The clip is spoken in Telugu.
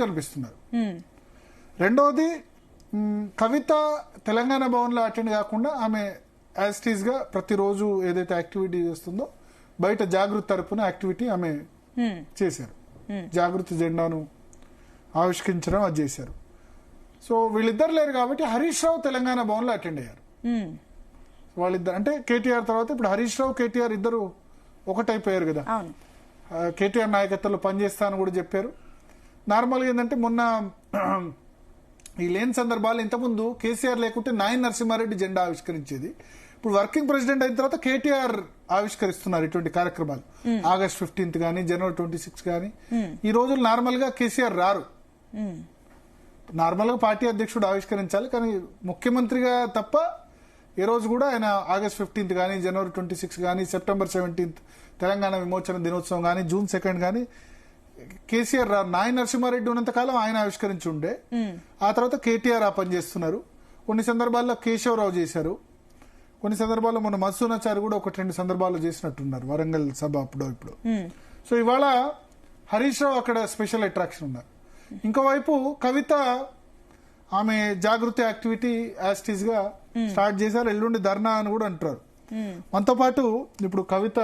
కనిపిస్తున్నారు. రెండవది కవిత తెలంగాణ భవన్ లో అటెండ్ కాకుండా ఆమె యాజ్ టీజ్ గా ప్రతిరోజు ఏదైతే యాక్టివిటీ చేస్తుందో బయట జాగృతి తరపున యాక్టివిటీ ఆమె చేశారు. జాగృతి జెండాను ఆవిష్కరించడం అది చేశారు. సో వీళ్ళిద్దరు లేరు కాబట్టి హరీష్ రావు తెలంగాణ భవన్ లో అటెండ్ అయ్యారు. వాళ్ళిద్దరు అంటే కేటీఆర్ తర్వాత ఇప్పుడు హరీష్ రావు కేటీఆర్ ఇద్దరు ఒకటైపోయారు కదా. కేటీఆర్ నాయకత్వంలో పనిచేస్తానని కూడా చెప్పారు. నార్మల్గా ఏంటంటే మొన్న ఈ లేని సందర్భాలు ఇంతకుముందు కేసీఆర్ లేకుంటే నాయన్ నరసింహారెడ్డి జెండా ఆవిష్కరించేది. ఇప్పుడు వర్కింగ్ ప్రెసిడెంట్ అయిన తర్వాత కేటీఆర్ ఆవిష్కరిస్తున్నారు ఇటువంటి కార్యక్రమాలు. ఆగస్ట్ 15th కానీ జనవరి 26 కానీ ఈ రోజులు నార్మల్ గా కేసీఆర్ రారు. నార్మల్ గా పార్టీ అధ్యక్షుడు ఆవిష్కరించాలి, కానీ ముఖ్యమంత్రిగా తప్ప ఏ రోజు కూడా ఆయన ఆగస్ట్ 15th కానీ జనవరి 26 కానీ సెప్టెంబర్ 17th తెలంగాణ విమోచన దినోత్సవం కానీ జూన్ 2nd కానీ కేసీఆర్ నాయన్ నరసింహారెడ్డి ఉన్నంతకాలం ఆయన ఆవిష్కరించి ఉండే. ఆ తర్వాత కేటీఆర్ ఆ పని చేస్తున్నారు. కొన్ని సందర్భాల్లో కేశవరావు చేశారు, కొన్ని సందర్భాల్లో మన మధుసూనాచారి కూడా 1-2 సందర్భాల్లో చేసినట్టున్నారు వరంగల్ సభ అప్పుడు ఇప్పుడు. సో ఇవాళ హరీష్ రావు అక్కడ స్పెషల్ అట్రాక్షన్ ఉన్నారు. ఇంకోవైపు కవిత ఆమె జాగృతి యాక్టివిటీ యాజ్ టీజ్ గా స్టార్ట్ చేశారు. ఎల్లుండి ధర్నా అని కూడా అంటారు. మనతో పాటు ఇప్పుడు కవిత